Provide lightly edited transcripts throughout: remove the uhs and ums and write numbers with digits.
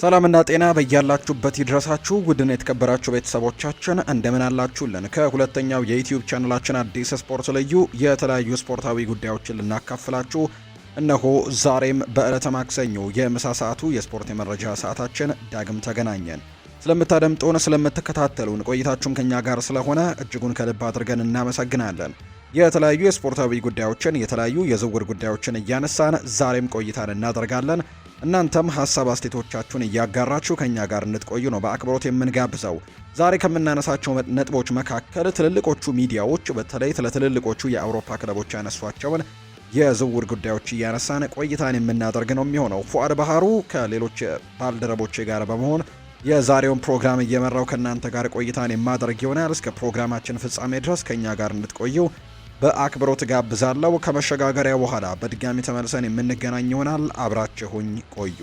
ሰላምና ጤና በያላችሁበት ይድረሳችሁ። ውድና የተከበራችሁ ቤተሰቦቻችን እንደምን አላችሁልን? ከሁለተኛው የዩቲዩብ ቻናላችን አዲስ ስፖርት ልዩ የተለያዩ ስፖርታዊ ጉዳዮችን ልናካፍላችሁ እነሆ ዛሬም በዕለተ ማክሰኞ የምሳ ሰዓቱ የስፖርት የመረጃ ሰዓታችን ዳግም ተገናኘን። ስለምታደምጡን፣ ስለምትከታተሉን ቆይታችሁም ከኛ ጋር ስለሆነ እጅጉን ከልብ አድርገን እናመሰግናለን። የተለያዩ የስፖርታዊ ጉዳዮችን፣ የተለያዩ የዝውውር ጉዳዮችን እያነሳን ዛሬም ቆይታን እናደርጋለን። እናንተም ሀሳብ አስተያየቶቻችሁን እያጋራችሁ ከኛ ጋር እንድትቆዩ ነው በአክብሮት የምንጋብዘው። ዛሬ ከምናነሳቸው ነጥቦች መካከል ትልልቆቹ ሚዲያዎች በተለይ ትልልቆቹ የአውሮፓ ክለቦች ያነሷቸውን የዝውውር ጉዳዮች እያነሳን ቆይታን የምናደርግ ነው የሚሆነው። ፉአድ ባህሩ ከሌሎች ባልደረቦቼ ጋር በመሆን የዛሬውን ፕሮግራም እየመራው ከእናንተ ጋር ቆይታን የማደርግ ይሆናል። እስከ ፕሮግራማችን ፍጻሜ ድረስ ከኛ ጋር እንድትቆዩ በአክብሮት ጋብዛለሁ። ከመሸጋገሪያ በኋላ በድጋሚ ተመልሰን የምንገናኝ ይሆናል። አብራችሁኝ ቆዩ።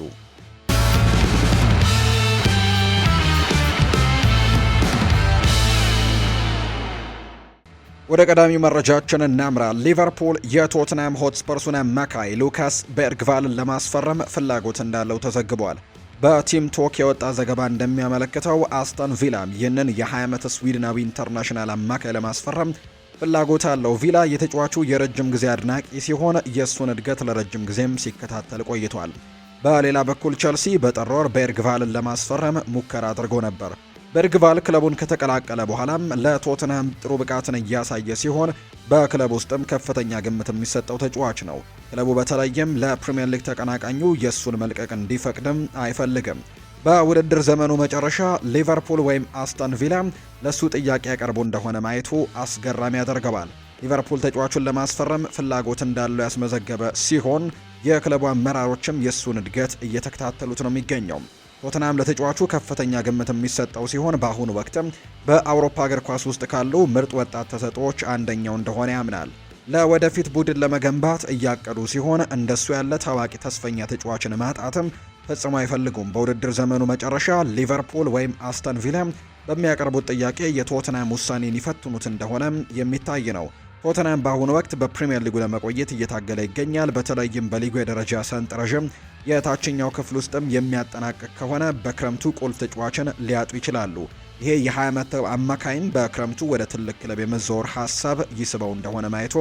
ወደ ቀዳሚው መረጃችን እናምራ። ሊቨርፑል የቶትናም ሆትስፐርሱን አማካይ ሉካስ ቤርግቫልን ለማስፈረም ፍላጎት እንዳለው ተዘግቧል። በቲም ቶክ የወጣ ዘገባ እንደሚያመለክተው አስተን ቪላም ይህንን የ20 ዓመት ስዊድናዊ ኢንተርናሽናል አማካይ ለማስፈረም ፍላጎት አለው። ቪላ የተጫዋቹ የረጅም ጊዜ አድናቂ ሲሆን የእሱን እድገት ለረጅም ጊዜም ሲከታተል ቆይቷል። በሌላ በኩል ቸልሲ በጥር ወር ቤርግቫልን ለማስፈረም ሙከራ አድርጎ ነበር። ቤርግቫል ክለቡን ከተቀላቀለ በኋላም ለቶትንሃም ጥሩ ብቃትን እያሳየ ሲሆን በክለቡ ውስጥም ከፍተኛ ግምት የሚሰጠው ተጫዋች ነው። ክለቡ በተለይም ለፕሪሚየር ሊግ ተቀናቃኙ የእሱን መልቀቅ እንዲፈቅድም አይፈልግም። በውድድር ዘመኑ መጨረሻ ሊቨርፑል ወይም አስተን ቪላ ለሱ ጥያቄ ያቀርቡ እንደሆነ ማየቱ አስገራሚ ያደርገዋል። ሊቨርፑል ተጫዋቹን ለማስፈረም ፍላጎት እንዳለው ያስመዘገበ ሲሆን የክለቡ አመራሮችም የሱን እድገት እየተከታተሉት ነው የሚገኘው። ቶተንሃም ለተጫዋቹ ከፍተኛ ግምት የሚሰጠው ሲሆን በአሁኑ ወቅትም በአውሮፓ እግር ኳስ ውስጥ ካሉ ምርጥ ወጣት ተሰጥኦዎች አንደኛው እንደሆነ ያምናል። ለወደፊት ቡድን ለመገንባት እያቀዱ ሲሆን እንደሱ ያለ ታዋቂ ተስፈኛ ተጫዋችን ማጣትም ፈጽሞ አይፈልጉም። በውድድር ዘመኑ መጨረሻ ሊቨርፑል ወይም አስተን ቪላ በሚያቀርቡት ጥያቄ የቶተንሃም ውሳኔን ይፈትኑት እንደሆነ የሚታይ ነው። ቶተንሃም በአሁኑ ወቅት በፕሪሚየር ሊጉ ለመቆየት እየታገለ ይገኛል። በተለይም በሊጉ የደረጃ ሰንጠረዥም የታችኛው ክፍል ውስጥም የሚያጠናቅቅ ከሆነ በክረምቱ ቁልፍ ተጫዋችን ሊያጡ ይችላሉ። ይሄ የ20 ዓመት አማካይም በክረምቱ ወደ ትልቅ ክለብ የመዘወር ሀሳብ ይስበው እንደሆነ ማየቱ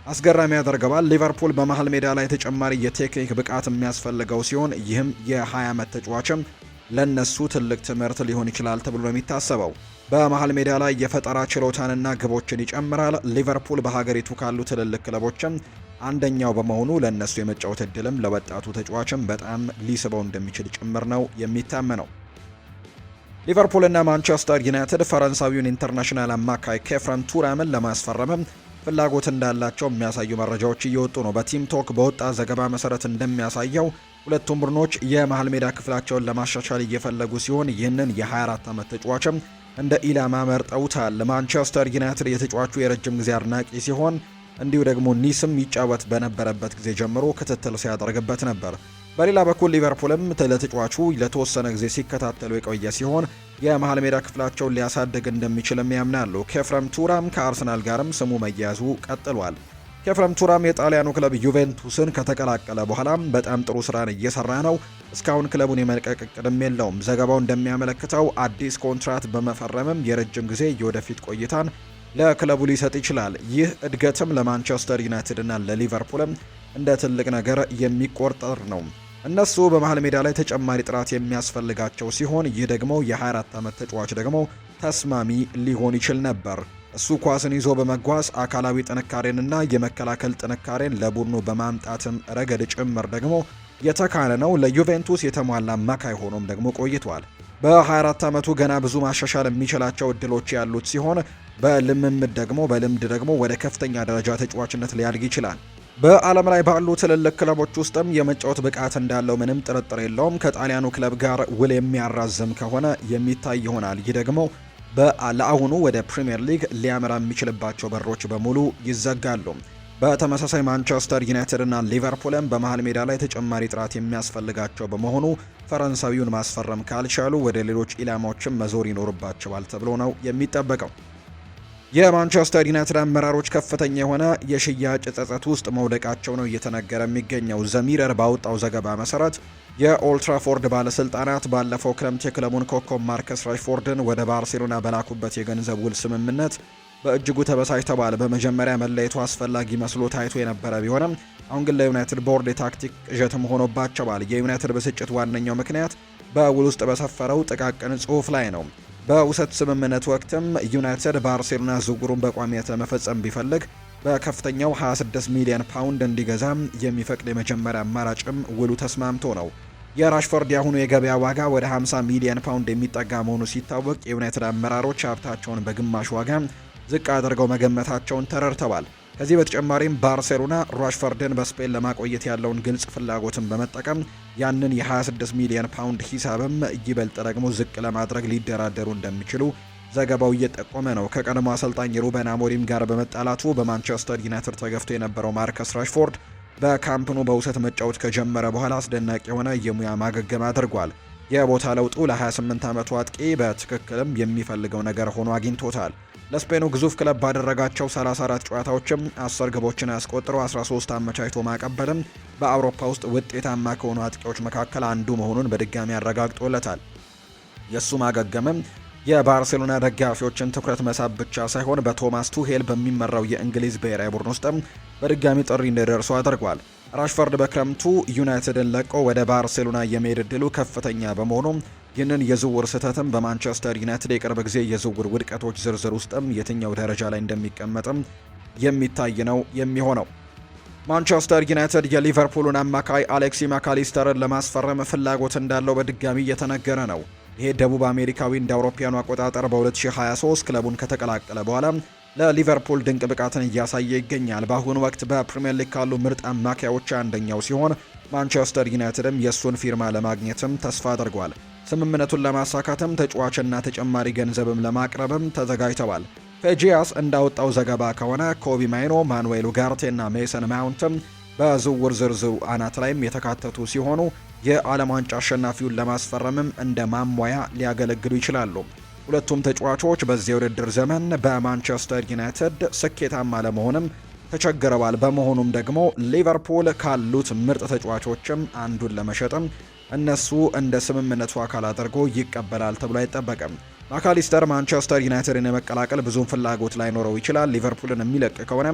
አስገራሚ ያደርገዋል። ሊቨርፑል በመሃል ሜዳ ላይ ተጨማሪ የቴክኒክ ብቃት የሚያስፈልገው ሲሆን ይህም የ20 ዓመት ተጫዋችም ለነሱ ትልቅ ትምህርት ሊሆን ይችላል ተብሎ ነው የሚታሰበው። በመሃል ሜዳ ላይ የፈጠራ ችሎታንና ግቦችን ይጨምራል። ሊቨርፑል በሀገሪቱ ካሉ ትልልቅ ክለቦችም አንደኛው በመሆኑ ለነሱ የመጫወት እድልም ለወጣቱ ተጫዋችም በጣም ሊስበው እንደሚችል ጭምር ነው የሚታመነው። ሊቨርፑልና ማንቸስተር ዩናይትድ ፈረንሳዊውን ኢንተርናሽናል አማካይ ኬፍረን ቱራምን ለማስፈረምም ፍላጎት እንዳላቸው የሚያሳዩ መረጃዎች እየወጡ ነው። በቲም ቶክ በወጣ ዘገባ መሰረት እንደሚያሳየው ሁለቱም ቡድኖች የመሃል ሜዳ ክፍላቸውን ለማሻሻል እየፈለጉ ሲሆን ይህንን የ24 ዓመት ተጫዋችም እንደ ኢላማ መርጠውታል። ማንቸስተር ዩናይትድ የተጫዋቹ የረጅም ጊዜ አድናቂ ሲሆን እንዲሁ ደግሞ ኒስም ይጫወት በነበረበት ጊዜ ጀምሮ ክትትል ሲያደርግበት ነበር። በሌላ በኩል ሊቨርፑልም ለተጫዋቹ ለተወሰነ ጊዜ ሲከታተሉ የቆየ ሲሆን የመሃል ሜዳ ክፍላቸውን ሊያሳድግ እንደሚችልም ያምናሉ። ኬፍረም ቱራም ከአርሰናል ጋርም ስሙ መያዙ ቀጥሏል። ኬፍረም ቱራም የጣሊያኑ ክለብ ዩቬንቱስን ከተቀላቀለ በኋላም በጣም ጥሩ ስራን እየሰራ ነው። እስካሁን ክለቡን የመልቀቅ እቅድም የለውም። ዘገባው እንደሚያመለክተው አዲስ ኮንትራት በመፈረምም የረጅም ጊዜ የወደፊት ቆይታን ለክለቡ ሊሰጥ ይችላል። ይህ እድገትም ለማንቸስተር ዩናይትድ እና ለሊቨርፑልም እንደ ትልቅ ነገር የሚቆጠር ነው። እነሱ በመሃል ሜዳ ላይ ተጨማሪ ጥራት የሚያስፈልጋቸው ሲሆን ይህ ደግሞ የ24 ዓመት ተጫዋች ደግሞ ተስማሚ ሊሆን ይችል ነበር። እሱ ኳስን ይዞ በመጓዝ አካላዊ ጥንካሬንና የመከላከል ጥንካሬን ለቡድኑ በማምጣትም ረገድ ጭምር ደግሞ የተካነ ነው። ለዩቬንቱስ የተሟላ አማካይ ሆኖም ደግሞ ቆይቷል። በ24 ዓመቱ ገና ብዙ ማሻሻል የሚችላቸው እድሎች ያሉት ሲሆን በልምድ ደግሞ ወደ ከፍተኛ ደረጃ ተጫዋችነት ሊያድግ ይችላል። በዓለም ላይ ባሉ ትልልቅ ክለቦች ውስጥም የመጫወት ብቃት እንዳለው ምንም ጥርጥር የለውም። ከጣሊያኑ ክለብ ጋር ውል የሚያራዝም ከሆነ የሚታይ ይሆናል። ይህ ደግሞ ለአሁኑ ወደ ፕሪሚየር ሊግ ሊያመራ የሚችልባቸው በሮች በሙሉ ይዘጋሉ። በተመሳሳይ ማንቸስተር ዩናይትድ እና ሊቨርፑልም በመሃል ሜዳ ላይ ተጨማሪ ጥራት የሚያስፈልጋቸው በመሆኑ ፈረንሳዊውን ማስፈረም ካልቻሉ ወደ ሌሎች ኢላማዎችም መዞር ይኖርባቸዋል ተብሎ ነው የሚጠበቀው። የማንቸስተር ዩናይትድ አመራሮች ከፍተኛ የሆነ የሽያጭ ጸጸት ውስጥ መውደቃቸው ነው እየተነገረ የሚገኘው። ዘሚረር ባወጣው ዘገባ መሰረት የኦልትራፎርድ ባለስልጣናት ባለፈው ክረምት የክለቡን ኮከብ ማርከስ ራሽፎርድን ወደ ባርሴሎና በላኩበት የገንዘብ ውል ስምምነት በእጅጉ ተበሳጭተዋል። በመጀመሪያ መለየቱ አስፈላጊ መስሎ ታይቶ የነበረ ቢሆንም አሁን ግን ለዩናይትድ ቦርድ የታክቲክ ቅዠትም ሆኖባቸዋል። የዩናይትድ ብስጭት ዋነኛው ምክንያት በውል ውስጥ በሰፈረው ጥቃቅን ጽሑፍ ላይ ነው። በውሰት ስምምነት ወቅትም ዩናይትድ ባርሴሎና ዝውውሩን በቋሚነት ለመፈጸም ቢፈልግ በከፍተኛው 26 ሚሊዮን ፓውንድ እንዲገዛ የሚፈቅድ የመጀመሪያ አማራጭም ውሉ ተስማምቶ ነው። የራሽፎርድ የአሁኑ የገበያ ዋጋ ወደ 50 ሚሊዮን ፓውንድ የሚጠጋ መሆኑ ሲታወቅ የዩናይትድ አመራሮች ሀብታቸውን በግማሽ ዋጋ ዝቅ አድርገው መገመታቸውን ተረድተዋል። ከዚህ በተጨማሪም ባርሴሎና ራሽፎርድን በስፔን ለማቆየት ያለውን ግልጽ ፍላጎትን በመጠቀም ያንን የ26 ሚሊዮን ፓውንድ ሂሳብም ይበልጥ ደግሞ ዝቅ ለማድረግ ሊደራደሩ እንደሚችሉ ዘገባው እየጠቆመ ነው። ከቀድሞ አሰልጣኝ ሩበን አሞሪም ጋር በመጣላቱ በማንቸስተር ዩናይትድ ተገፍቶ የነበረው ማርከስ ራሽፎርድ በካምፕኑ በውሰት መጫወት ከጀመረ በኋላ አስደናቂ የሆነ የሙያ ማገገም አድርጓል። የቦታ ለውጡ ለ28 ዓመቱ አጥቂ በትክክልም የሚፈልገው ነገር ሆኖ አግኝቶታል። ለስፔኑ ግዙፍ ክለብ ባደረጋቸው 34 ጨዋታዎችም 10 ግቦችን አስቆጥሮ 13 አመቻችቶ ማቀበልም በአውሮፓ ውስጥ ውጤታማ ከሆኑ አጥቂዎች መካከል አንዱ መሆኑን በድጋሚ አረጋግጦለታል። የእሱ ማገገምም የባርሴሎና ደጋፊዎችን ትኩረት መሳብ ብቻ ሳይሆን በቶማስ ቱሄል በሚመራው የእንግሊዝ ብሔራዊ ቡድን ውስጥም በድጋሚ ጥሪ እንዲደርሱ አድርጓል። ራሽፎርድ በክረምቱ ዩናይትድን ለቆ ወደ ባርሴሎና የመሄድ ዕድሉ ከፍተኛ በመሆኑ ይህንን የዝውውር ስህተትም በማንቸስተር ዩናይትድ የቅርብ ጊዜ የዝውውር ውድቀቶች ዝርዝር ውስጥም የትኛው ደረጃ ላይ እንደሚቀመጥም የሚታይ ነው የሚሆነው። ማንቸስተር ዩናይትድ የሊቨርፑልን አማካይ አሌክሲ ማካሊስተርን ለማስፈረም ፍላጎት እንዳለው በድጋሚ እየተነገረ ነው። ይሄ ደቡብ አሜሪካዊ እንደ አውሮፓውያኑ አቆጣጠር በ2023 ክለቡን ከተቀላቀለ በኋላ ለሊቨርፑል ድንቅ ብቃትን እያሳየ ይገኛል። በአሁኑ ወቅት በፕሪምየር ሊግ ካሉ ምርጥ አማካዮች አንደኛው ሲሆን ማንቸስተር ዩናይትድም የእሱን ፊርማ ለማግኘትም ተስፋ አድርጓል። ስምምነቱን ለማሳካትም ተጫዋችና ተጨማሪ ገንዘብም ለማቅረብም ተዘጋጅተዋል። ፌጂያስ እንዳወጣው ዘገባ ከሆነ ኮቢ ማይኖ፣ ማኑኤል ኡጋርቴና ሜሰን ማውንትም በዝውውር ዝርዝሩ አናት ላይም የተካተቱ ሲሆኑ የዓለም ዋንጫ አሸናፊውን ለማስፈረምም እንደ ማሟያ ሊያገለግሉ ይችላሉ። ሁለቱም ተጫዋቾች በዚህ የውድድር ዘመን በማንቸስተር ዩናይትድ ስኬታማ ለመሆንም ተቸግረዋል። በመሆኑም ደግሞ ሊቨርፑል ካሉት ምርጥ ተጫዋቾችም አንዱን ለመሸጥም እነሱ እንደ ስምምነቱ አካል አድርጎ ይቀበላል ተብሎ አይጠበቅም። ማካሊስተር ማንቸስተር ዩናይትድን የመቀላቀል ብዙም ፍላጎት ላይኖረው ይችላል። ሊቨርፑልን የሚለቅ ከሆነ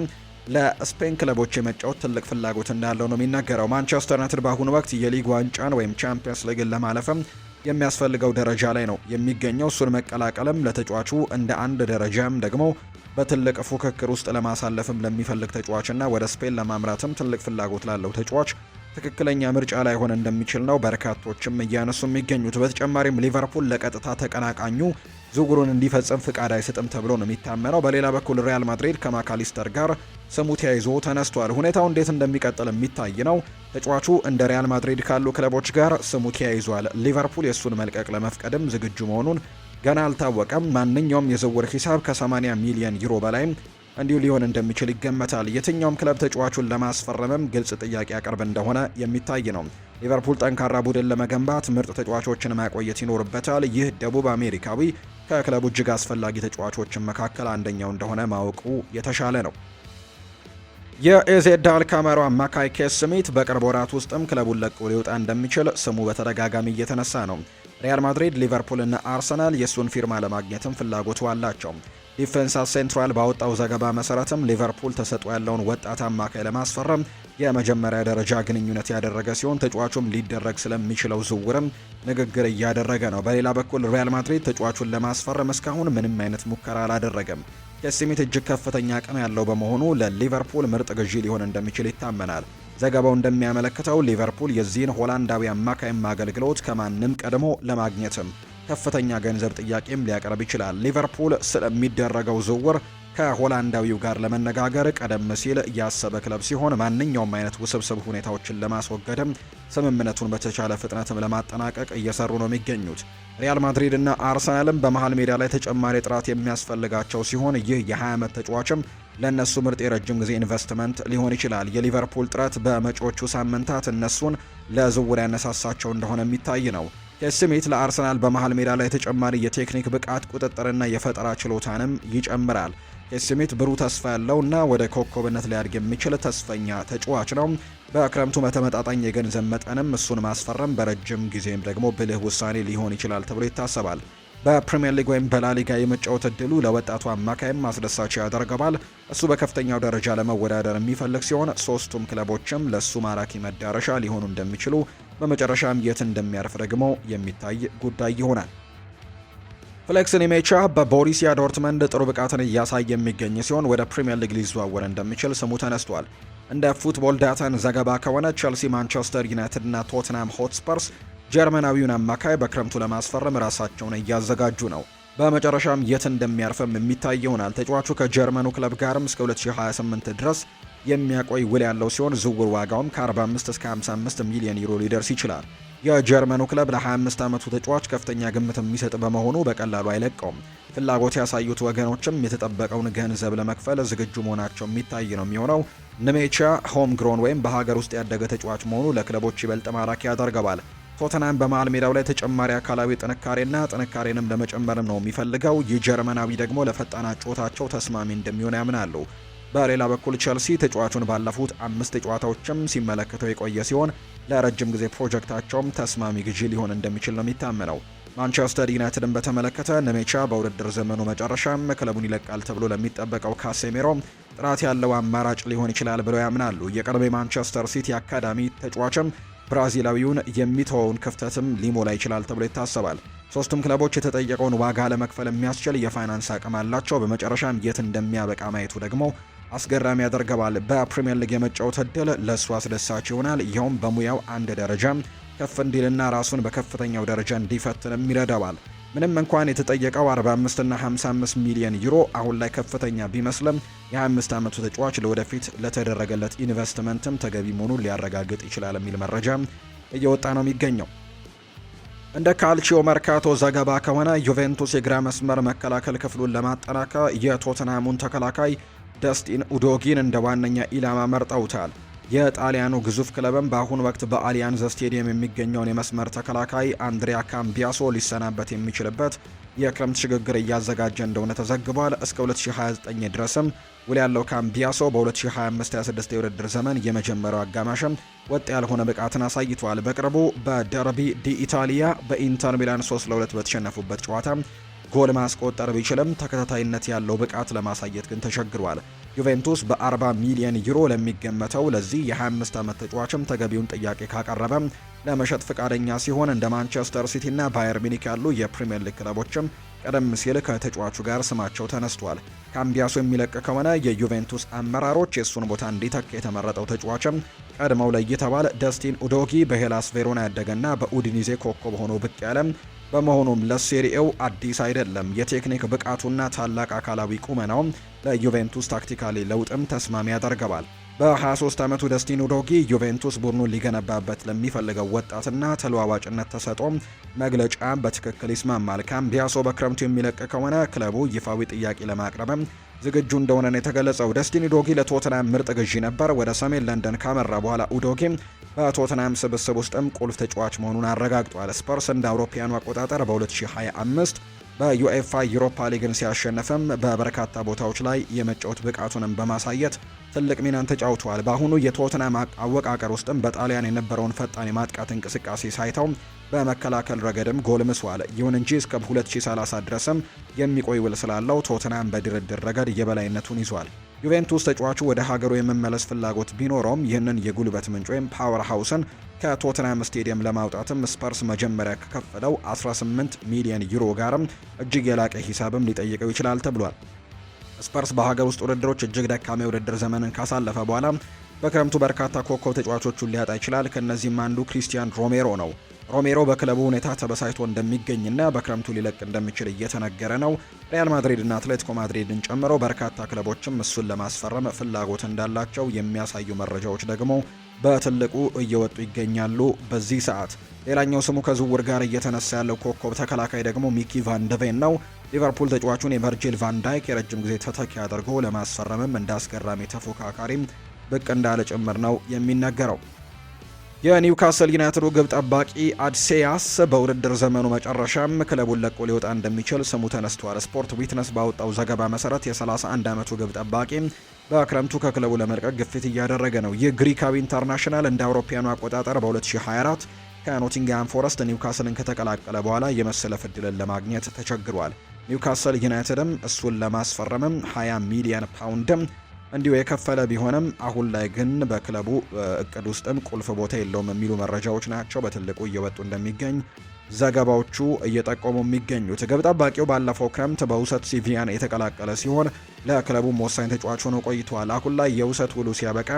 ለስፔን ክለቦች የመጫወት ትልቅ ፍላጎት እንዳለው ነው የሚነገረው። ማንቸስተር ዩናይትድ በአሁኑ ወቅት የሊግ ዋንጫን ወይም ቻምፒየንስ ሊግን ለማለፍም የሚያስፈልገው ደረጃ ላይ ነው የሚገኘው። እሱን መቀላቀልም ለተጫዋቹ እንደ አንድ ደረጃም ደግሞ በትልቅ ፉክክር ውስጥ ለማሳለፍም ለሚፈልግ ተጫዋችና ወደ ስፔን ለማምራትም ትልቅ ፍላጎት ላለው ተጫዋች ትክክለኛ ምርጫ ላይሆን እንደሚችል ነው በርካቶችም እያነሱ የሚገኙት። በተጨማሪም ሊቨርፑል ለቀጥታ ተቀናቃኙ ዝውውሩን እንዲፈጽም ፍቃድ አይሰጥም ተብሎ ነው የሚታመነው። በሌላ በኩል ሪያል ማድሪድ ከማካሊስተር ጋር ስሙ ተያይዞ ተነስቷል። ሁኔታው እንዴት እንደሚቀጥል የሚታይ ነው። ተጫዋቹ እንደ ሪያል ማድሪድ ካሉ ክለቦች ጋር ስሙ ተያይዟል። ሊቨርፑል የእሱን መልቀቅ ለመፍቀድም ዝግጁ መሆኑን ገና አልታወቀም። ማንኛውም የዝውውር ሂሳብ ከ80 ሚሊዮን ዩሮ በላይም እንዲሁ ሊሆን እንደሚችል ይገመታል። የትኛውም ክለብ ተጫዋቹን ለማስፈረምም ግልጽ ጥያቄ ያቀርብ እንደሆነ የሚታይ ነው። ሊቨርፑል ጠንካራ ቡድን ለመገንባት ምርጥ ተጫዋቾችን ማቆየት ይኖርበታል። ይህ ደቡብ አሜሪካዊ ከክለቡ እጅግ አስፈላጊ ተጫዋቾችን መካከል አንደኛው እንደሆነ ማወቁ የተሻለ ነው። የኤዜድ አልካማሮ አማካይ ኬስ ስሚት በቅርብ ወራት ውስጥም ክለቡን ለቆ ሊወጣ እንደሚችል ስሙ በተደጋጋሚ እየተነሳ ነው። ሪያል ማድሪድ፣ ሊቨርፑል እና አርሰናል የእሱን ፊርማ ለማግኘትም ፍላጎቱ አላቸው። ዲፌንሳ ሴንትራል ባወጣው ዘገባ መሰረትም ሊቨርፑል ተሰጥኦ ያለውን ወጣት አማካይ ለማስፈረም የመጀመሪያ ደረጃ ግንኙነት ያደረገ ሲሆን ተጫዋቹም ሊደረግ ስለሚችለው ዝውውርም ንግግር እያደረገ ነው። በሌላ በኩል ሪያል ማድሪድ ተጫዋቹን ለማስፈረም እስካሁን ምንም አይነት ሙከራ አላደረገም። ኬሲሚት እጅግ ከፍተኛ አቅም ያለው በመሆኑ ለሊቨርፑል ምርጥ ግዢ ሊሆን እንደሚችል ይታመናል። ዘገባው እንደሚያመለክተው ሊቨርፑል የዚህን ሆላንዳዊ አማካይም አገልግሎት ከማንም ቀድሞ ለማግኘትም ከፍተኛ ገንዘብ ጥያቄም ሊያቀርብ ይችላል። ሊቨርፑል ስለሚደረገው ዝውውር ከሆላንዳዊው ጋር ለመነጋገር ቀደም ሲል ያሰበ ክለብ ሲሆን ማንኛውም አይነት ውስብስብ ሁኔታዎችን ለማስወገድም ስምምነቱን በተቻለ ፍጥነትም ለማጠናቀቅ እየሰሩ ነው የሚገኙት። ሪያል ማድሪድ እና አርሰናልም በመሃል ሜዳ ላይ ተጨማሪ ጥራት የሚያስፈልጋቸው ሲሆን ይህ የ20 ዓመት ተጫዋችም ለእነሱ ምርጥ የረጅም ጊዜ ኢንቨስትመንት ሊሆን ይችላል። የሊቨርፑል ጥረት በመጪዎቹ ሳምንታት እነሱን ለዝውውር ያነሳሳቸው እንደሆነ የሚታይ ነው። ኬስሚት ለአርሰናል በመሃል ሜዳ ላይ ተጨማሪ የቴክኒክ ብቃት ቁጥጥርና የፈጠራ ችሎታንም ይጨምራል። ኬሲሚት ብሩህ ተስፋ ያለውና ወደ ኮከብነት ሊያድግ የሚችል ተስፈኛ ተጫዋች ነው። በክረምቱ በተመጣጣኝ የገንዘብ መጠንም እሱን ማስፈረም በረጅም ጊዜም ደግሞ ብልህ ውሳኔ ሊሆን ይችላል ተብሎ ይታሰባል። በፕሪሚየር ሊግ ወይም በላሊጋ የመጫወት እድሉ ለወጣቱ አማካይም አስደሳች ያደርገዋል። እሱ በከፍተኛው ደረጃ ለመወዳደር የሚፈልግ ሲሆን ሶስቱም ክለቦችም ለሱ ማራኪ መዳረሻ ሊሆኑ እንደሚችሉ፣ በመጨረሻም የት እንደሚያርፍ ደግሞ የሚታይ ጉዳይ ይሆናል። ፍሌክስ ኒሜቻ በቦሩሲያ ዶርትመንድ ጥሩ ብቃትን እያሳየ የሚገኝ ሲሆን ወደ ፕሪሚየር ሊግ ሊዘዋወር እንደሚችል ስሙ ተነስቷል። እንደ ፉትቦል ዳታን ዘገባ ከሆነ ቼልሲ፣ ማንቸስተር ዩናይትድ እና ቶትናም ሆትስፐርስ ጀርመናዊውን አማካይ በክረምቱ ለማስፈረም ራሳቸውን እያዘጋጁ ነው። በመጨረሻም የት እንደሚያርፍም የሚታይ ይሆናል። ተጫዋቹ ከጀርመኑ ክለብ ጋርም እስከ 2028 ድረስ የሚያቆይ ውል ያለው ሲሆን ዝውውር ዋጋውም ከ45 እስከ 55 ሚሊዮን ዩሮ ሊደርስ ይችላል። የጀርመኑ ክለብ ለ25 ዓመቱ ተጫዋች ከፍተኛ ግምት የሚሰጥ በመሆኑ በቀላሉ አይለቀውም። ፍላጎት ያሳዩት ወገኖችም የተጠበቀውን ገንዘብ ለመክፈል ዝግጁ መሆናቸው የሚታይ ነው የሚሆነው። ንሜቻ ሆም ግሮን ወይም በሀገር ውስጥ ያደገ ተጫዋች መሆኑ ለክለቦች ይበልጥ ማራኪ ያደርገዋል። ቶተናም በመሃል ሜዳው ላይ ተጨማሪ አካላዊ ጥንካሬንም ለመጨመርም ነው የሚፈልገው። ይህ ጀርመናዊ ደግሞ ለፈጣን ጨዋታቸው ተስማሚ እንደሚሆን ያምናሉ። በሌላ በኩል ቼልሲ ተጫዋቹን ባለፉት 5 ጨዋታዎችም ሲመለከተው የቆየ ሲሆን ለረጅም ጊዜ ፕሮጀክታቸውም ተስማሚ ግዢ ሊሆን እንደሚችል ነው የሚታመነው። ማንቸስተር ዩናይትድን በተመለከተ ነሜቻ በውድድር ዘመኑ መጨረሻም ክለቡን ይለቃል ተብሎ ለሚጠበቀው ካሴሜሮ ጥራት ያለው አማራጭ ሊሆን ይችላል ብለው ያምናሉ። የቀድሞ የማንቸስተር ሲቲ አካዳሚ ተጫዋችም ብራዚላዊውን የሚተወውን ክፍተትም ሊሞላ ይችላል ተብሎ ይታሰባል። ሶስቱም ክለቦች የተጠየቀውን ዋጋ ለመክፈል የሚያስችል የፋይናንስ አቅም አላቸው። በመጨረሻም የት እንደሚያበቃ ማየቱ ደግሞ አስገራሚ ያደርገዋል። በፕሪሚየር ሊግ የመጫወት እድል ለእሱ አስደሳች ይሆናል። ይኸውም በሙያው አንድ ደረጃ ከፍ እንዲልና ራሱን በከፍተኛው ደረጃ እንዲፈትንም ይረዳዋል። ምንም እንኳን የተጠየቀው 45 እና 55 ሚሊዮን ዩሮ አሁን ላይ ከፍተኛ ቢመስልም የ25 ዓመቱ ተጫዋች ለወደፊት ለተደረገለት ኢንቨስትመንትም ተገቢ መሆኑን ሊያረጋግጥ ይችላል የሚል መረጃ እየወጣ ነው የሚገኘው። እንደ ካልቺዮ መርካቶ ዘገባ ከሆነ ዩቬንቱስ የግራ መስመር መከላከል ክፍሉን ለማጠናከር የቶተንሃሙን ተከላካይ ደስቲን ኡዶጊን እንደ ዋነኛ ኢላማ መርጠውታል። የጣሊያኑ ግዙፍ ክለብም በአሁኑ ወቅት በአሊያንዝ ስቴዲየም የሚገኘውን የመስመር ተከላካይ አንድሪያ ካምቢያሶ ሊሰናበት የሚችልበት የክረምት ሽግግር እያዘጋጀ እንደሆነ ተዘግቧል። እስከ 2029 ድረስም ውል ያለው ካምቢያሶ በ2025-26 የውድድር ዘመን የመጀመሪያው አጋማሽም ወጥ ያልሆነ ብቃትን አሳይቷል። በቅርቡ በደርቢ ዲ ኢታሊያ በኢንተር ሚላን 3-2 በተሸነፉበት ጨዋታ ጎል ማስቆጠር ቢችልም ተከታታይነት ያለው ብቃት ለማሳየት ግን ተቸግሯል። ዩቬንቱስ በ40 ሚሊዮን ዩሮ ለሚገመተው ለዚህ የ25 ዓመት ተጫዋችም ተገቢውን ጥያቄ ካቀረበ ለመሸጥ ፈቃደኛ ሲሆን እንደ ማንቸስተር ሲቲ እና ባየር ሚኒክ ያሉ የፕሪሚየር ሊግ ክለቦችም ቀደም ሲል ከተጫዋቹ ጋር ስማቸው ተነስቷል። ካምቢያሶ የሚለቅ ከሆነ የዩቬንቱስ አመራሮች የእሱን ቦታ እንዲተካ የተመረጠው ተጫዋችም ቀድመው ለይተዋል። ደስቲን ኡዶጊ በሄላስ ቬሮና ያደገና በኡዲኒዜ ኮከብ ሆኖ ብቅ ያለም በመሆኑም ለሴሪኤው አዲስ አይደለም። የቴክኒክ ብቃቱና ታላቅ አካላዊ ቁመናውም ለዩቬንቱስ ታክቲካሊ ለውጥም ተስማሚ ያደርገዋል። በ23 ዓመቱ ደስቲን ኡዶጊ ዩቬንቱስ ቡድኑን ሊገነባበት ለሚፈልገው ወጣትና ተለዋዋጭነት ተሰጥቶም መግለጫ በትክክል ይስማማል። ካምቢያሶ በክረምቱ የሚለቅ ከሆነ ክለቡ ይፋዊ ጥያቄ ለማቅረብም ዝግጁ እንደሆነ ነው የተገለጸው። ደስቲን ኡዶጊ ለቶተናም ምርጥ ግዢ ነበር። ወደ ሰሜን ለንደን ካመራ በኋላ ኡዶጊ በቶተናም ስብስብ ውስጥም ቁልፍ ተጫዋች መሆኑን አረጋግጧል። ስፐርስ እንደ አውሮፓውያኑ አቆጣጠር በ2025 በዩኤፋ ዩሮፓ ሊግን ሲያሸነፍም በበርካታ ቦታዎች ላይ የመጫወት ብቃቱንም በማሳየት ትልቅ ሚናን ተጫውተዋል። በአሁኑ የቶተናም አወቃቀር ውስጥም በጣሊያን የነበረውን ፈጣን የማጥቃት እንቅስቃሴ ሳይተው በመከላከል ረገድም ጎል ምስዋል። ይሁን እንጂ እስከ 2030 ድረስም የሚቆይ ውል ስላለው ቶተናም በድርድር ረገድ የበላይነቱን ይዟል። ዩቬንቱስ ተጫዋቹ ወደ ሀገሩ የመመለስ ፍላጎት ቢኖረውም ይህንን የጉልበት ምንጭ ወይም ፓወር ሃውስን ከቶተናም ስቴዲየም ለማውጣትም ስፐርስ መጀመሪያ ከከፈለው 18 ሚሊዮን ዩሮ ጋርም እጅግ የላቀ ሂሳብም ሊጠይቀው ይችላል ተብሏል። ስፐርስ በሀገር ውስጥ ውድድሮች እጅግ ደካማ የውድድር ዘመንን ካሳለፈ በኋላ በክረምቱ በርካታ ኮከብ ተጫዋቾቹን ሊያጣ ይችላል። ከእነዚህም አንዱ ክሪስቲያን ሮሜሮ ነው። ሮሜሮ በክለቡ ሁኔታ ተበሳጭቶ እንደሚገኝና በክረምቱ ሊለቅ እንደሚችል እየተነገረ ነው። ሪያል ማድሪድ እና አትሌቲኮ ማድሪድን ጨምሮ በርካታ ክለቦችም እሱን ለማስፈረም ፍላጎት እንዳላቸው የሚያሳዩ መረጃዎች ደግሞ በትልቁ እየወጡ ይገኛሉ በዚህ ሰዓት። ሌላኛው ስሙ ከዝውውር ጋር እየተነሳ ያለው ኮከብ ተከላካይ ደግሞ ሚኪ ቫን ደ ቬን ነው። ሊቨርፑል ተጫዋቹን የቨርጂል ቫን ዳይክ የረጅም ጊዜ ተተኪ አድርጎ ለማስፈረምም እንደ አስገራሚ ተፎካካሪም ብቅ እንዳለ ጭምር ነው የሚነገረው። የኒውካስል ዩናይትዱ ግብ ጠባቂ አድሴያስ በውድድር ዘመኑ መጨረሻም ክለቡን ለቆ ሊወጣ እንደሚችል ስሙ ተነስቷል። ስፖርት ዊትነስ ባወጣው ዘገባ መሰረት የ31 ዓመቱ ግብ ጠባቂ በክረምቱ ከክለቡ ለመልቀቅ ግፊት እያደረገ ነው። ይህ ግሪካዊ ኢንተርናሽናል እንደ አውሮፓውያኑ አቆጣጠር በ2024 ከኖቲንግሃም ፎረስት ኒውካስልን ከተቀላቀለ በኋላ የመሰለፍ ዕድልን ለማግኘት ተቸግሯል። ኒውካስል ዩናይትድም እሱን ለማስፈረምም 20 ሚሊዮን ፓውንድም እንዲሁ የከፈለ ቢሆንም አሁን ላይ ግን በክለቡ እቅድ ውስጥም ቁልፍ ቦታ የለውም የሚሉ መረጃዎች ናቸው በትልቁ እየወጡ እንደሚገኝ ዘገባዎቹ እየጠቆሙ የሚገኙት። ግብ ጠባቂው ባለፈው ክረምት በውሰት ሲቪያን የተቀላቀለ ሲሆን ለክለቡም ወሳኝ ተጫዋች ሆኖ ቆይቷል። አሁን ላይ የውሰት ውሉ ሲያበቃ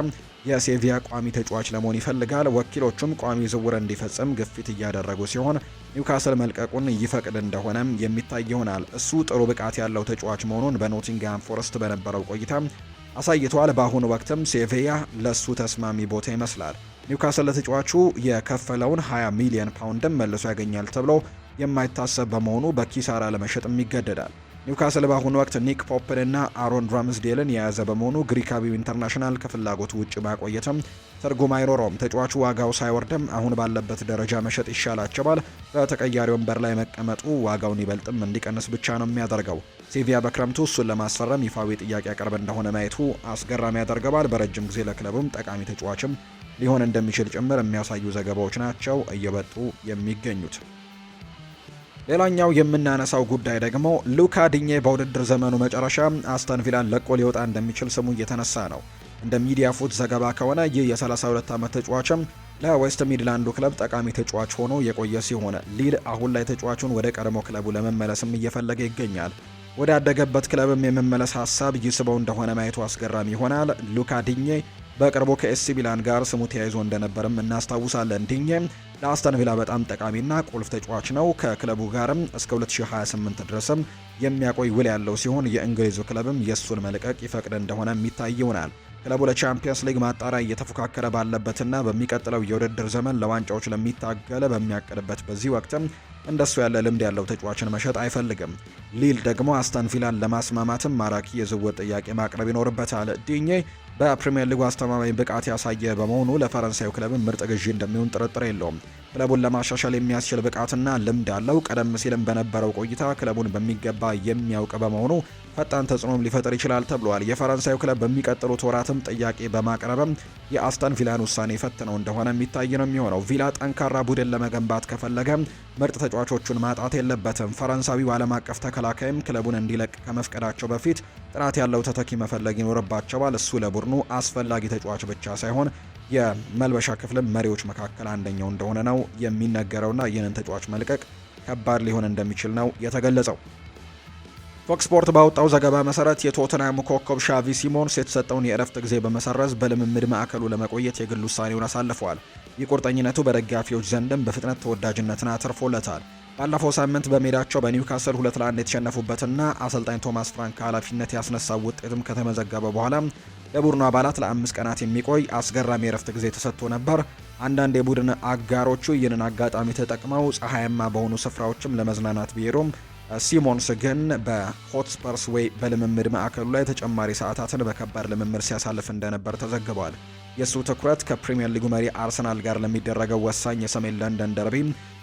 የሴቪያ ቋሚ ተጫዋች ለመሆን ይፈልጋል። ወኪሎቹም ቋሚ ዝውውር እንዲፈጽም ግፊት እያደረጉ ሲሆን ኒውካስል መልቀቁን ይፈቅድ እንደሆነም የሚታይ ይሆናል። እሱ ጥሩ ብቃት ያለው ተጫዋች መሆኑን በኖቲንግሃም ፎረስት በነበረው ቆይታ አሳይቷል። በአሁኑ ወቅትም ሴቪያ ለሱ ተስማሚ ቦታ ይመስላል። ኒውካስል ለተጫዋቹ የከፈለውን 20 ሚሊዮን ፓውንድም መልሶ ያገኛል ተብሎ የማይታሰብ በመሆኑ በኪሳራ ለመሸጥም ይገደዳል። ኒውካስል በአሁኑ ወቅት ኒክ ፖፕን እና አሮን ራምስዴልን የያዘ በመሆኑ ግሪካዊው ኢንተርናሽናል ከፍላጎቱ ውጭ ማቆየትም ትርጉም አይኖረውም። ተጫዋቹ ዋጋው ሳይወርድም አሁን ባለበት ደረጃ መሸጥ ይሻላቸዋል። በተቀያሪ ወንበር ላይ መቀመጡ ዋጋውን ይበልጥም እንዲቀንስ ብቻ ነው የሚያደርገው። ሴቪያ በክረምቱ እሱን ለማስፈረም ይፋዊ ጥያቄ ያቀርብ እንደሆነ ማየቱ አስገራሚ ያደርገዋል። በረጅም ጊዜ ለክለቡም ጠቃሚ ተጫዋችም ሊሆን እንደሚችል ጭምር የሚያሳዩ ዘገባዎች ናቸው እየወጡ የሚገኙት። ሌላኛው የምናነሳው ጉዳይ ደግሞ ሉካ ዲኜ በውድድር ዘመኑ መጨረሻ አስተን ቪላን ለቆ ሊወጣ እንደሚችል ስሙ እየተነሳ ነው። እንደ ሚዲያ ፉት ዘገባ ከሆነ ይህ የ32 ዓመት ተጫዋችም ለዌስት ሚድላንዱ ክለብ ጠቃሚ ተጫዋች ሆኖ የቆየ ሲሆን ሊል አሁን ላይ ተጫዋቹን ወደ ቀድሞ ክለቡ ለመመለስም እየፈለገ ይገኛል። ወደ አደገበት ክለብም የመመለስ ሀሳብ ይስበው እንደሆነ ማየቱ አስገራሚ ይሆናል። ሉካ ዲኜ በቅርቡ ከኤሲ ሚላን ጋር ስሙ ተያይዞ እንደነበርም እናስታውሳለን። ዲኜ ለአስተን ቪላ በጣም ጠቃሚና ቁልፍ ተጫዋች ነው። ከክለቡ ጋርም እስከ 2028 ድረስም የሚያቆይ ውል ያለው ሲሆን የእንግሊዙ ክለብም የእሱን መልቀቅ ይፈቅድ እንደሆነ የሚታይ ይሆናል። ክለቡ ለቻምፒየንስ ሊግ ማጣሪያ እየተፎካከረ ባለበትና በሚቀጥለው የውድድር ዘመን ለዋንጫዎች ለሚታገለ በሚያቅድበት በዚህ ወቅትም እንደሱ ያለ ልምድ ያለው ተጫዋችን መሸጥ አይፈልግም። ሊል ደግሞ አስተን ቪላን ለማስማማትም ማራኪ የዝውውር ጥያቄ ማቅረብ ይኖርበታል። ዲኜ በፕሪሚየር ሊጉ አስተማማኝ ብቃት ያሳየ በመሆኑ ለፈረንሳዩ ክለብ ምርጥ ግዢ እንደሚሆን ጥርጥር የለውም። ክለቡን ለማሻሻል የሚያስችል ብቃትና ልምድ አለው። ቀደም ሲልም በነበረው ቆይታ ክለቡን በሚገባ የሚያውቅ በመሆኑ ፈጣን ተጽዕኖም ሊፈጥር ይችላል ተብሏል። የፈረንሳዩ ክለብ በሚቀጥሉት ወራትም ጥያቄ በማቅረብም የአስተን ቪላን ውሳኔ ፈትነው እንደሆነ የሚታይ ነው የሚሆነው። ቪላ ጠንካራ ቡድን ለመገንባት ከፈለገ ምርጥ ተጫዋቾቹን ማጣት የለበትም። ፈረንሳዊው ዓለም አቀፍ ተከላካይም ክለቡን እንዲለቅ ከመፍቀዳቸው በፊት ጥራት ያለው ተተኪ መፈለግ ይኖርባቸዋል። እሱ ለቡድኑ አስፈላጊ ተጫዋች ብቻ ሳይሆን የመልበሻ ክፍልም መሪዎች መካከል አንደኛው እንደሆነ ነው የሚነገረውና ይህንን ተጫዋች መልቀቅ ከባድ ሊሆን እንደሚችል ነው የተገለጸው። ፎክስ ስፖርት ባወጣው ዘገባ መሰረት የቶተንሃም ኮከብ ሻቪ ሲሞንስ የተሰጠውን የእረፍት ጊዜ በመሰረዝ በልምምድ ማዕከሉ ለመቆየት የግል ውሳኔውን አሳልፈዋል። ይህ ቁርጠኝነቱ በደጋፊዎች ዘንድም በፍጥነት ተወዳጅነትን አትርፎለታል። ባለፈው ሳምንት በሜዳቸው በኒውካስል 2-1 የተሸነፉበትና አሰልጣኝ ቶማስ ፍራንክ ኃላፊነት ያስነሳው ውጤትም ከተመዘገበ በኋላ ለቡድኑ አባላት ለ5 ቀናት የሚቆይ አስገራሚ የእረፍት ጊዜ ተሰጥቶ ነበር። አንዳንድ የቡድን አጋሮቹ ይህንን አጋጣሚ ተጠቅመው ፀሐያማ በሆኑ ስፍራዎችም ለመዝናናት ቢሄዱም ሲሞንስ ግን በሆትስፐርስ ዌይ በልምምድ ማዕከሉ ላይ ተጨማሪ ሰዓታትን በከባድ ልምምድ ሲያሳልፍ እንደነበር ተዘግቧል። የእሱ ትኩረት ከፕሪምየር ሊጉ መሪ አርሰናል ጋር ለሚደረገው ወሳኝ የሰሜን ለንደን ደርቢ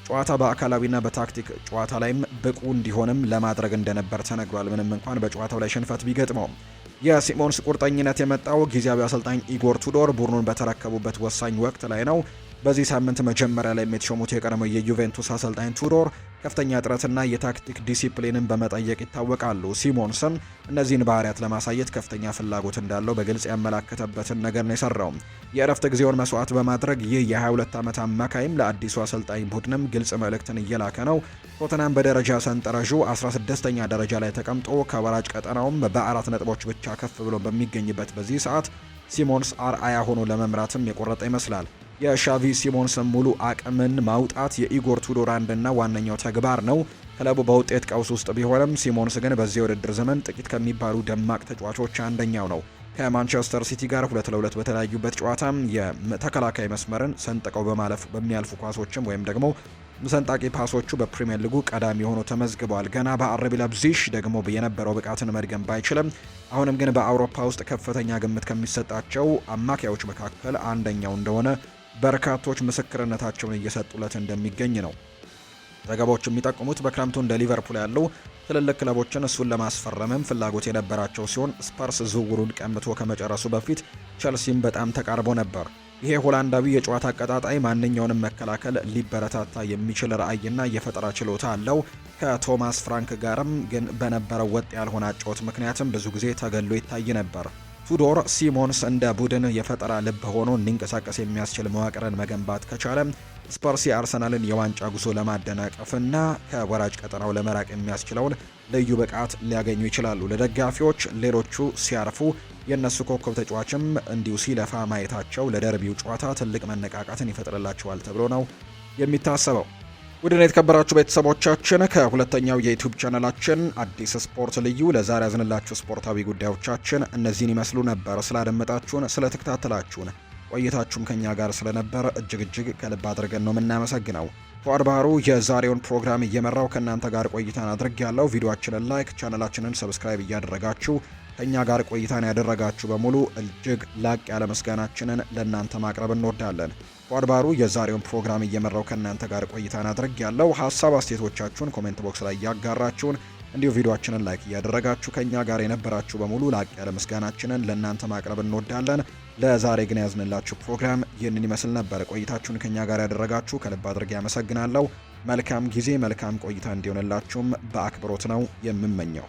ጨዋታ በአካላዊና በታክቲክ ጨዋታ ላይም ብቁ እንዲሆንም ለማድረግ እንደነበር ተነግሯል። ምንም እንኳን በጨዋታው ላይ ሽንፈት ቢገጥመውም የሲሞንስ ቁርጠኝነት የመጣው ጊዜያዊ አሰልጣኝ ኢጎር ቱዶር ቡድኑን በተረከቡበት ወሳኝ ወቅት ላይ ነው። በዚህ ሳምንት መጀመሪያ ላይ የተሾሙት የቀድሞው የዩቬንቱስ አሰልጣኝ ቱዶር ከፍተኛ ጥረትና የታክቲክ ዲሲፕሊንን በመጠየቅ ይታወቃሉ። ሲሞንስም እነዚህን ባህሪያት ለማሳየት ከፍተኛ ፍላጎት እንዳለው በግልጽ ያመላከተበትን ነገር ነው የሰራው። የእረፍት ጊዜውን መስዋዕት በማድረግ ይህ የ22 ዓመት አማካይም ለአዲሱ አሰልጣኝ ቡድንም ግልጽ መልእክትን እየላከ ነው። ቶተናም በደረጃ ሰንጠረዡ 16ኛ ደረጃ ላይ ተቀምጦ ከወራጅ ቀጠናውም በ4 ነጥቦች ብቻ ከፍ ብሎ በሚገኝበት በዚህ ሰዓት ሲሞንስ አርአያ ሆኖ ለመምራትም የቆረጠ ይመስላል። የሻቪ ሲሞንስ ሙሉ አቅምን ማውጣት የኢጎር ቱዶር አንድና ዋነኛው ተግባር ነው። ክለቡ በውጤት ቀውስ ውስጥ ቢሆንም ሲሞንስ ግን በዚህ የውድድር ዘመን ጥቂት ከሚባሉ ደማቅ ተጫዋቾች አንደኛው ነው። ከማንቸስተር ሲቲ ጋር 2-2 በተለያዩበት ጨዋታም የተከላካይ መስመርን ሰንጥቀው በማለፍ በሚያልፉ ኳሶችም ወይም ደግሞ ሰንጣቂ ፓሶቹ በፕሪሚየር ሊጉ ቀዳሚ ሆኖ ተመዝግበዋል። ገና በአርቢ ለብዚሽ ደግሞ የነበረው ብቃትን መድገም ባይችልም አሁንም ግን በአውሮፓ ውስጥ ከፍተኛ ግምት ከሚሰጣቸው አማካዮች መካከል አንደኛው እንደሆነ በርካቶች ምስክርነታቸውን እየሰጡለት እንደሚገኝ ነው ዘገባዎች የሚጠቁሙት። በክረምቱ እንደ ሊቨርፑል ያሉ ትልልቅ ክለቦችን እሱን ለማስፈረምም ፍላጎት የነበራቸው ሲሆን ስፐርስ ዝውውሩን ቀምቶ ከመጨረሱ በፊት ቸልሲም በጣም ተቃርቦ ነበር። ይሄ ሆላንዳዊ የጨዋታ አቀጣጣይ ማንኛውንም መከላከል ሊበረታታ የሚችል ራዕይና የፈጠራ ችሎታ አለው። ከቶማስ ፍራንክ ጋርም ግን በነበረው ወጥ ያልሆነ አጨዋወት ምክንያትም ብዙ ጊዜ ተገሎ ይታይ ነበር። ቱዶር ሲሞንስ እንደ ቡድን የፈጠራ ልብ ሆኖ እንዲንቀሳቀስ የሚያስችል መዋቅርን መገንባት ከቻለ ስፐርስ የአርሰናልን የዋንጫ ጉዞ ለማደናቀፍና ከወራጅ ቀጠናው ለመራቅ የሚያስችለውን ልዩ ብቃት ሊያገኙ ይችላሉ። ለደጋፊዎች ሌሎቹ ሲያርፉ የእነሱ ኮከብ ተጫዋችም እንዲሁ ሲለፋ ማየታቸው ለደርቢው ጨዋታ ትልቅ መነቃቃትን ይፈጥርላቸዋል ተብሎ ነው የሚታሰበው። ውድና የተከበራችሁ ቤተሰቦቻችን ከሁለተኛው የዩቲዩብ ቻናላችን አዲስ ስፖርት ልዩ ለዛሬ ያዝንላችሁ ስፖርታዊ ጉዳዮቻችን እነዚህን ይመስሉ ነበር። ስላደመጣችሁን፣ ስለተከታተላችሁን ቆይታችሁም ከኛ ጋር ስለነበር እጅግ ከልብ አድርገን ነው የምናመሰግነው። ፉአድ ባህሩ የዛሬውን ፕሮግራም እየመራው ከእናንተ ጋር ቆይታን አድርጌያለሁ። ቪዲዮአችንን ላይክ፣ ቻናላችንን ሰብስክራይብ እያደረጋችሁ ከኛ ጋር ቆይታን ያደረጋችሁ በሙሉ እጅግ ላቅ ያለ ምስጋናችንን ለእናንተ ማቅረብ እንወዳለን። ፉአድ ባህሩ የዛሬውን ፕሮግራም እየመራው ከእናንተ ጋር ቆይታን አድርጌያለሁ። ሀሳብ አስተያየቶቻችሁን ኮሜንት ቦክስ ላይ ያጋራችሁን እንዲሁ ቪዲዮአችንን ላይክ እያደረጋችሁ ከኛ ጋር የነበራችሁ በሙሉ ላቅ ያለ ምስጋናችንን ለእናንተ ማቅረብ እንወዳለን። ለዛሬ ግን ያዝንላችሁ ፕሮግራም ይህንን ይመስል ነበር። ቆይታችሁን ከኛ ጋር ያደረጋችሁ ከልብ አድርጌ ያመሰግናለሁ። መልካም ጊዜ፣ መልካም ቆይታ እንዲሆንላችሁም በአክብሮት ነው የምመኘው።